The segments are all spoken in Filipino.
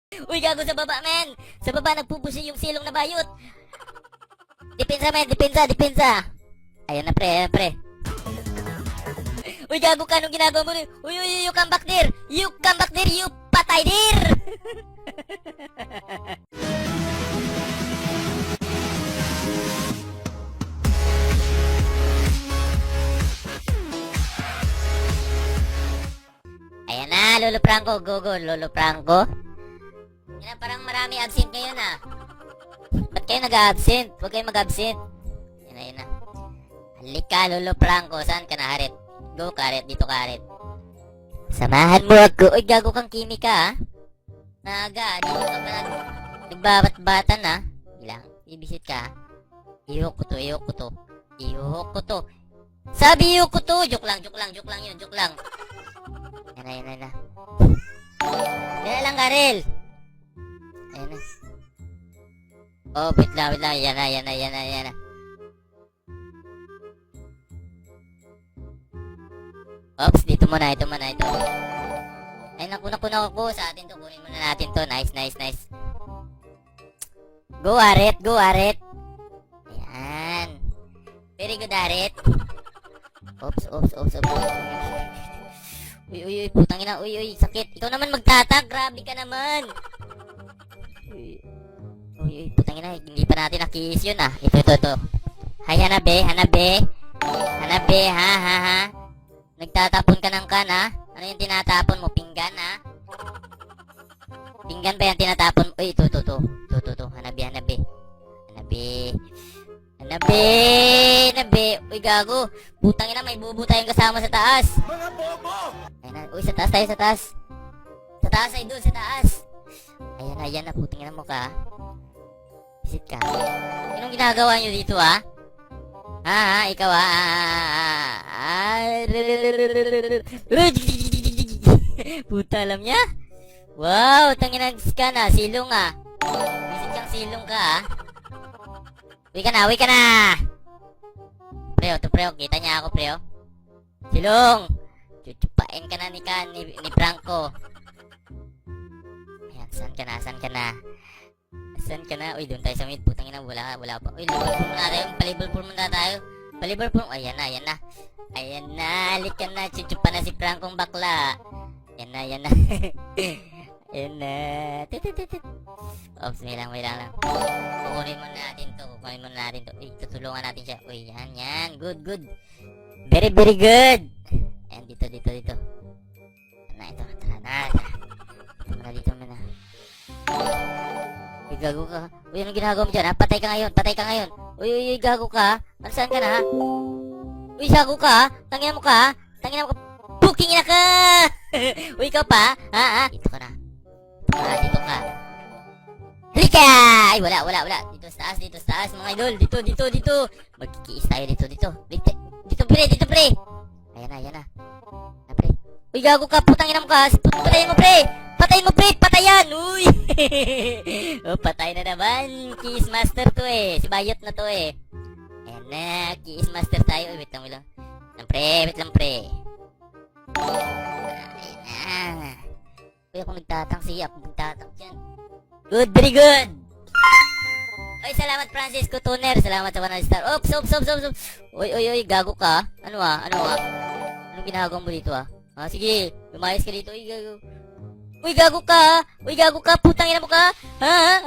Uy, gago sa baba, men. Sa baba, nagpupusin yung silong na bayot. Depensa, men. Depensa. Ayan na, pre. Uy, gago ka. Anong ginagawa mo? Uy, you come back there. You patay there. Ayan na, Lolo Franco. Go, Lolo Franco. Yan na, parang marami absent ngayon, ah. Ba't kayo nag-absent? Huwag kayo mag-absent. Yan na. Halika, Lolo Franco. Saan ka na, Harit? Go, Karet. Dito, Karet. Samahan mo ako. Uy, gago kang kimika, ah. Naga, dito ka pa nagbabat-batan, ah. Bilang, ibisit ka, ah. Ihok ko to. Sabi ihok ko to. Joke lang yun. Yan na. Yan lang, Karel. Ayan na. Oh, wait lang. Yan na. Oops, ito muna. Ay, nakuna ko sa atin to. Kunin muna natin to. Nice. Go, Aret. Ayan. Very good, Aret. Oops. Uy, putang ina. Uy, sakit. Ikaw naman magtatag. Grabe ka naman. Uy, putang ina. Hindi pa natin nakis yun, ah. Ito. Hay, Hanabe, ha. Nagtatapon ka ng kan, ha? Ano yung tinatapon mo? Pinggan, ha? Pinggan ba yan tinatapon? Uy, ito. Hanabe. Uy, gago. Putang ina, may bubo tayong kasama sa taas. Mga bobo! Ayun na. Uy, sa taas. Sa taas, idol, sa taas. Ayan na, putang ina mo ka. Visit ka. Anong ginagawa nyo dito, ha? Ha, ikaw, ha? Puta, alam niya? Wow, tanginan ka na, silong, ah. Visit kang silong ka, ha? Uwi ka na! Preo, kita niya ako, preo. Silong! Chuchupain ka na ni Franco. Ayan, saan ka na? Uy, doon tayo sa mid. Putang ina, wala pa. Uy, palibol muna tayo. Ayan na. Halika na, chuchupa na si Francong bakla. Ayan na. Ayan na. Oops, may lang. Kukunin muna natin to. Uy, tutulungan natin siya. Uy, yan. Good. Very good. Ayan, dito. Ito. Tara na. Dito muna. Uy, gago ka. Uy, anong ginagawa mo dyan, ha? Patay ka ngayon. Uy, gago ka. Saan ka na, ha? Uy, gago ka, ha? Tangina mo ka. Puking ina ka! Uy, ikaw pa, ha? Dito ka. Halika! Ay, wala. Dito sa taas, mga idol. Dito. Magkikiis tayo dito. Dito, pre. Ayan na. Pre. Uy, gago ka, putang ina mo ka. Patayin mo, pre. Patayan. Uy. Oh, patay na naman. Kiss master to, eh. Si Bayot na to, eh. Ayan na. Kiss master tayo. Uy, wait lang. Wait lang, pre. Ayan na. Uy, ako nagtatang dyan. Good, very good. Uy, salamat, Francisco Tuner. Salamat sa 100 star. Oops. Uy, gago ka. Ano? Anong ginagawa mo dito, ah? Sige, lumayas ka dito. Uy, gago ka. Putang ina mo ka. Ha?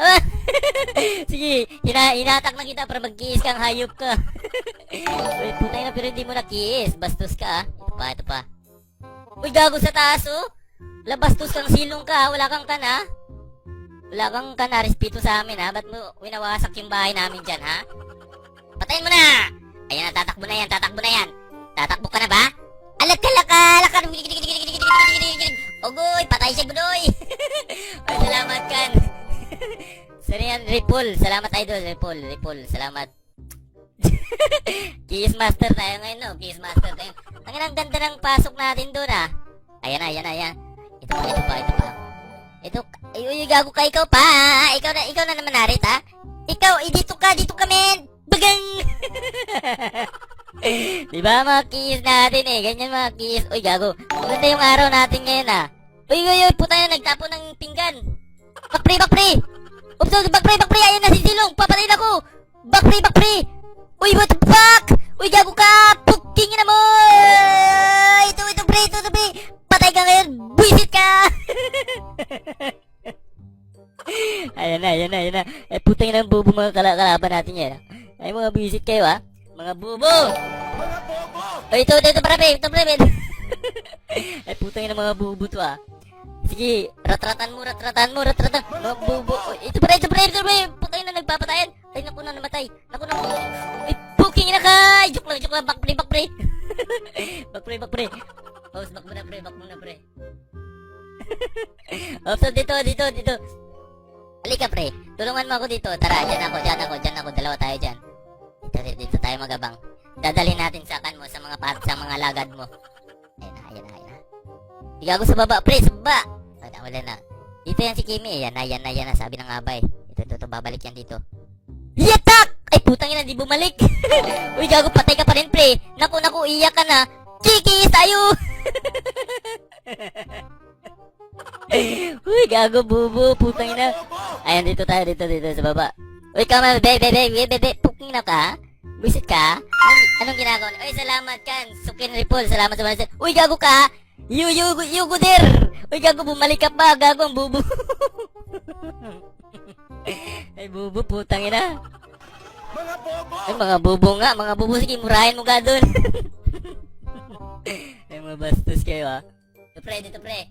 Sige, hinatak na kita para mag-kiis kang hayop ka. Uy, putang ina, pero hindi mo na-kiis. Bastos ka, ah. Ito pa. Uy, gago sa taas, oh. Bastos kang silong ka, wala kang kana. Respeto sa amin, ha. Ba't mo winawasak yung bahay namin dyan, ha? Patayin mo na. Ayan na, tatakbo na yan. Tatakbo ka na ba? Alak. Ogoy, patay siya, gudoy. Ay, salamat kan. Sorry yan, Ripple. Salamat, idol. Ripple. Salamat. Kiss master tayo ngayon, no? Ang ganda ng pasok natin doon, ah. Ayan. Ito pa. Uy, gago ka, ikaw pa. Ikaw na naman, Narit, ha? Dito ka, men. Bagang. Diba, mga kiss natin, eh. Ganyan, mga kiss. Uy, gago. Ganda yung araw natin ngayon, ah. Uy, puta na, nagtapo ng pinggan. back pre! Oops, back pre! Ayan na si Silong! Papatayin ako! Back pre! Uy, what the fuck? Uy, gago ka! Puking na mo! Ito pre! Patay ka ngayon! Buisit ka! Ayan na. Eh, putang ina ng bubo mga kalaban natin yan. Ay, mga buisit kayo, ha? Mga bubo! Ay, ito, pre! Ay, putang ina mga bubo to, ha? Sige, ratratan mo. Mga bubo. Ito pre. Putang ina nagpapatayan. Ay, naku na namatay. Naku. Ay, puking ina ka! Joke lang. Back pre. Back pre. Pause, back muna, pre. Oops, dito. Halika, pre. Tulungan mo ako dito. Tara, dyan ako. Dalawa tayo dyan. Dito tayo magabang. Dadalhin natin sa kan mo, sa mga lagad mo. Ayan na. Igago sa baba, pre, sa baba. Wala na. Dito yan si Kimi. Ayan na. Sabi na nga ba eh. Ito, babalik yan dito. Yatak! Ay, putang ina, di bumalik. Uy, gago, patay ka pa rin, pre. Naku, iyak ka na. Kikis tayo! Uy, gago, bubo, putang ina. Ayan, dito tayo, dito sa baba. Uy, come on, bebe, puking na ka, ha? Visit ka? Anong ginagawa? Uy, salamat kan. Sukin Ripple, salamat sa mga. Uy, gago ka! You go there! Uy, gago, bumalik ka pa, gago, ang bubo. Ay, bubo, putang ina. Ay, mga bubo, sige, murahin mo ka dun. Ay, mga bastos kayo, ha? Dito, pre.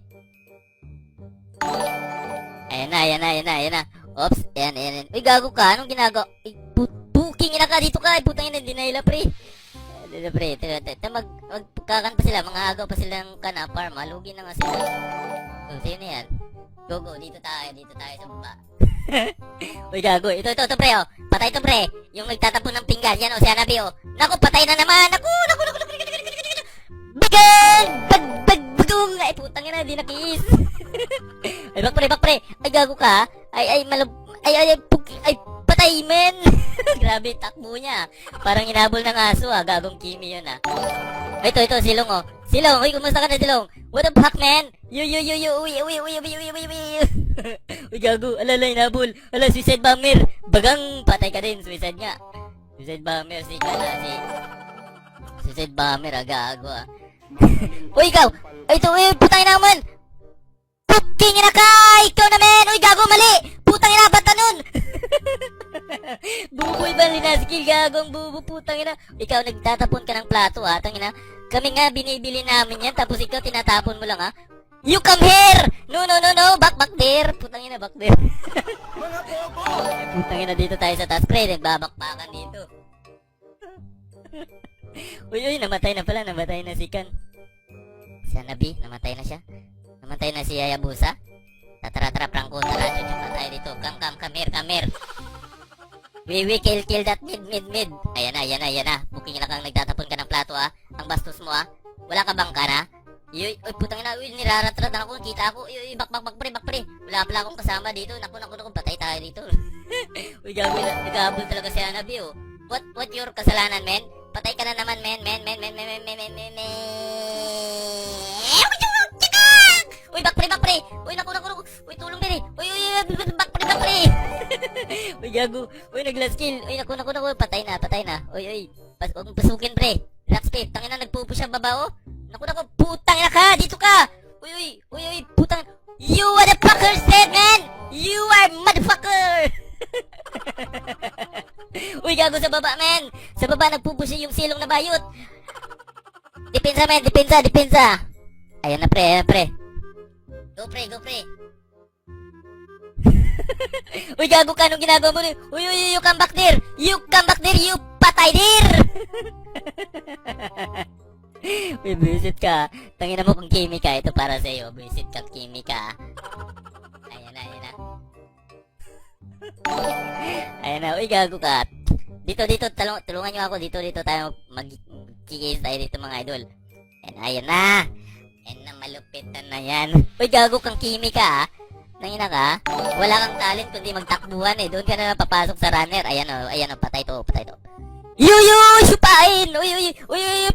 Ayan na. Oops, ayan. Uy, gago ka, anong ginagawa? Ay, puking ina ka, dito ka, ay, putang ina, hindi na ila, pre. Dito, pre, magkakan pa sila, mga agaw pa silang farm, malugi na nga sila. So, sino yan? Go, dito tayo sa baba. Uy, gago, ito, pre, oh. Patay to, pre. Yung nagtatapon ng pinggan, yan, oh, si Hanabi, oh. Naku, patay na naman, naku. Bigan! Bagong! Ay, putang ina, di nakiis. Ay, back pre. Ay, gago ka, ay, patay, men. Grabe, takbo niya. Parang inabol ng aso, gagong Kimi yun, Ito, Silong, oh. Silong, uy, kumusta ka na, Silong? What the fuck, man? Uy, uy, gago, alala, inabol. Ala, suicide bomber. Bagang, patay ka din, suicide nga. Suicide bomber, suicide bomber, gago, Uy, ikaw! Ito, putang ina naman! Puking ina ka! Ikaw na, men! Uy, gago, mali! Putang ina, bata nun! Buboy ba linaskil, gagong bubo, putang ina. Ikaw, nagtatapon ka ng plato, tangina. Kami nga, binibili namin yan, tapos ikaw, tinatapon mo lang, You come here! No, back there! Putang ina, back there. Putang ina, dito tayo sa task crate, babakpakan dito. Uy, namatay na si Kan. Si Hanabi, namatay na siya. Namatay na si Hayabusa. Tara, Franco, tara, chuchupa tayo dito. Come here. We kill that mid. Ayan na. Buking na kang nagtatapon ka ng plato, Ang bastos mo, Wala ka bang ka na? Uy, putang ina, niraratrat ako, kita ako. Uy, back pre. Wala pala akong kasama dito. Naku, patay tayo dito. Uy, gabi, nag-aabol talaga si Hanabi, oh. What your kasalanan, men? Patay ka na naman, men. Uy, back pre. Uy, naku. Uy, tulong din, Uy, back pre. Uy, gago. Uy, nag-last kill. Uy, naku. Patay na. Uy. Huwag mong pasukin, pre. Relax, pre. Tangina, nagpupo siya baba, oh. Naku. Putang ina ka. Dito ka. Uy, putang. You motherfucker said, man. You are motherfucker. Uy, gago sa baba, men. Sa baba, nagpupusi yung silong na bayot. Depensa, men. Depensa. Ayan na, pre. Go, pre. Uy, gago ka. Anong ginagawa mo? Uy, you come back there. You patay there. Uy, visit ka. Tangina mo kung Kimi ka. Ito para sa'yo. Visit ka, Kimi ka. Ayan na. Ayan na, uy, gago ka. Dito, tulungan nyo ako. Dito tayo mag-kikis tayo dito, mga idol. Ayan na, malupit na yan. Uy, gago kang Kimi ka, Nangina ka. Wala kang talent kundi magtakbuhan, Doon ka na papasok sa runner. Ayan o, patay to. Supain! Uy,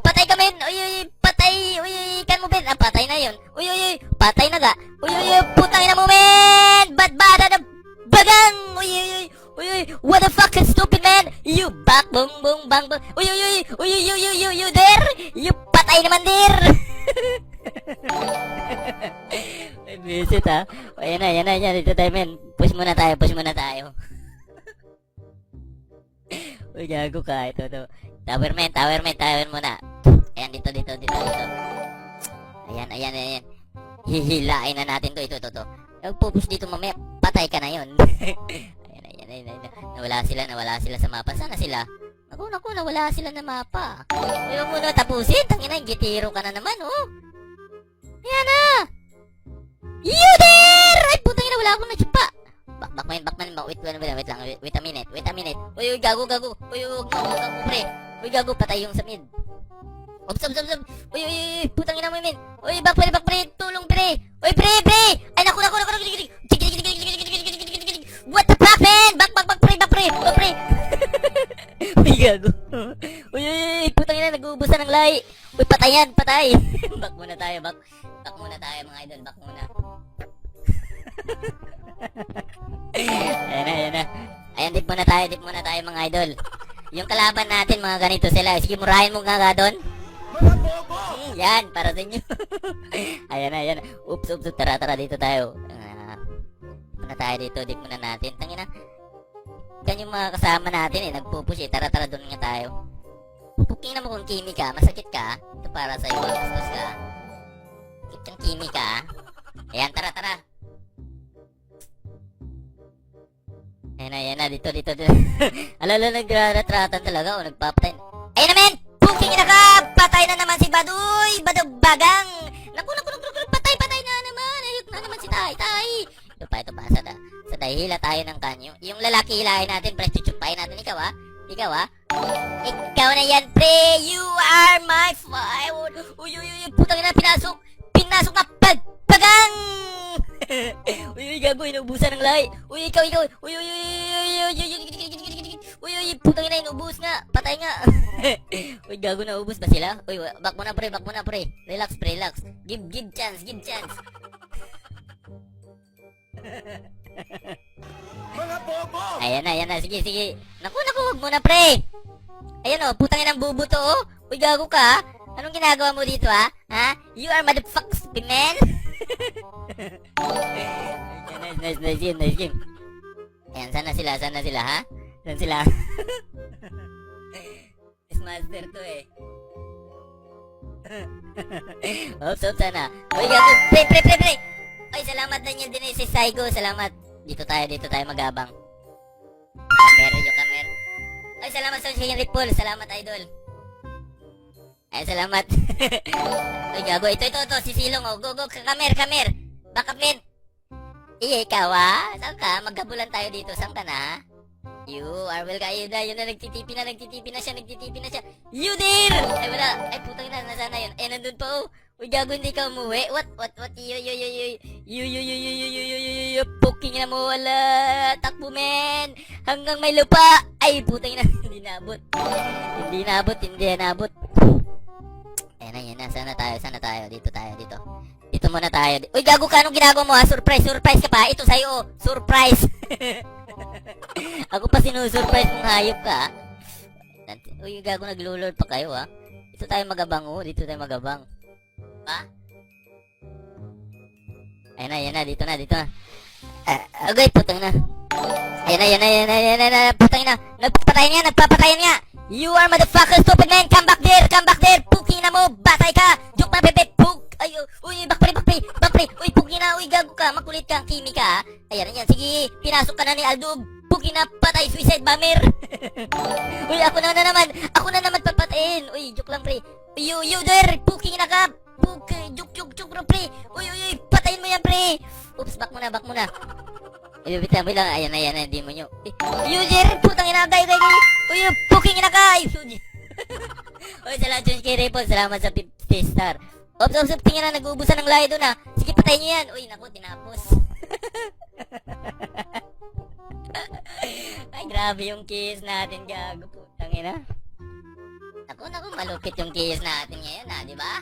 patay ka, men! Uy, patay! Uy, kan mo, Ben! Patay na yun. Uy, patay na ga. Uy, putang ina mo, men! Bad, pak, bung, bung, bang, bang. Uy, uy, uy, uy, uy, uy, uy, uy, uy, there! You patay naman, there! Ay, visit, ha? Ayan na, ayan na, ayan. Dito tayo, men. Push muna tayo, push muna tayo. Uy, gago ka. Ito. Tower muna. Ayan, dito. Ayan. Hihilain na natin to. Ito. Pupus dito mamaya, patay ka na yun. Ayan. Nawala sila sa mapa. Sana sila? Naku, nawala sila na mapa. Ayaw mo na tapusin. Tangina, gitiro ka na naman, oh. Ayan na. You there! Ay, putang ina, wala akong natsupa. Backman. Wait a minute. Uy, gago. Uy, huwag mo, pre. Uy, gago, patay yung sa mid. Ups. Uy, putang ina mo yun. Uy, back pre. Tulong, pre. Uy, pre. Ay, naku. What the fuck, man? Back, pre. Uy, gago. Uy, putang ina, nag-uubusan ng lahi. Uy, patay. Back muna tayo, Back muna tayo, mga idol. Back muna. Ayan na. Ayan, dip muna tayo, mga idol. Yung kalaban natin, mga ganito sila. Sige, murahin mo nga doon. Yan, para sa inyo. Ayan. Oops. Tara, dito tayo. Muna tayo dito, dik muna natin. Tangina. Yan yung mga kasama natin, nagpupush, Tara, doon nga tayo. Pupuking na mo kung kimi ka, masakit ka. Ito para sa'yo, bastos ka. Sakit kang kimi ka. Ayan, tara. Ayan na, dito. Alala, nagratratan talaga, nagpapatay. Ayan na, men! Puking na ka! Patay na naman si Baduy! Bagang! Naku, patay na naman! Ayok na naman si Tay! Ito pa, sa hila tayo ng kanyo. Yung lalaki hilahin natin, pre, chuchupain natin. Ikaw, ha? Ikaw na yan, pre! You are my fire! Uy, putang ina, pinasok na bagang! Uy, gago, inubusan ng lahi. Uy, ikaw. Uy, putang ina, inubus nga. Patay nga. Uy, gago, naubos ba sila? Uy, back muna, pre. Relax. Give chance. Mga bobo! Ayan na. Sige. Naku, wag muna, pre. Ayan, oh, putang ina ng bubo to, oh. Uy, gago ka, ha? Anong ginagawa mo dito, ha? You are motherfucks, man. Nice game. Ayan, sana sila, ha? Saan sila? Master to, eh. Oops, sana. Uy, gago. Pre. Ay, salamat Daniel din si Saigo. Salamat. Dito tayo magabang. Kamer. Ay, salamat sa Shane Ripple. Salamat, idol. Ay, salamat. Uy, gago. Ito. Si Silong, oh. Go. Kamer. Backup, men. Ikaw, ha? Saan ka? Magkabulan tayo dito. Saan ka na? You are welcome. Ayun na. Nagtitipi na siya. You there! Ay, wala. Ay, putang ina. Nasaan na yun? Eh, nandun pa, oh. Uy, gago, hindi ka umuwi. What? Puking na mo, wala. Takbo, men. Hanggang may lupa. Ay, putang ina. Hindi naabot. Ayan na. Sana tayo. Dito. Dito muna tayo. Uy, gago ka. Anong ginagawa mo, ha? Surprise ka pa. Ito sa'yo, surprise. Ako pa sinusurprise mong hayop ka, ha? Uy, gago, naglulord pa kayo, ha? Dito tayo magabang, oh. Ha? Ayan na, dito na. Okay, putang na. Ayan na, putang na. Nagpapatayan nga. You are motherfucker, stupid man. Come back there. Puking na mo, batay ka. Joke na, pepe. Ayo, uy, back pre. Uy, puking na, uy, gago ka. Makulit ka, kimi ka. Ayan. Sige, pinasok ka na ni Aldo. Puking na, patay, suicide bomber. Uy, ako na naman papatayin. Uy, joke lang, pre. You there, puking na ka. Joke bro, pre. Uy, patayin mo yan, pre. Oops, back muna. Ibibitaw lang. Ayan, hindi mo nyo. User, putang ina, gay. Uy, puking ina ka. Uy, salamat kay Raypon. Salamat sa 50 star. Oops, tingin na, nag-uubusan ng lahi doon, ha. Sige, patayin nyo yan. Uy, naku, tinapos. Ay, grabe yung kiss natin, gago, putang ina. Naku, malupit yung kiss natin ngayon, ha, di ba?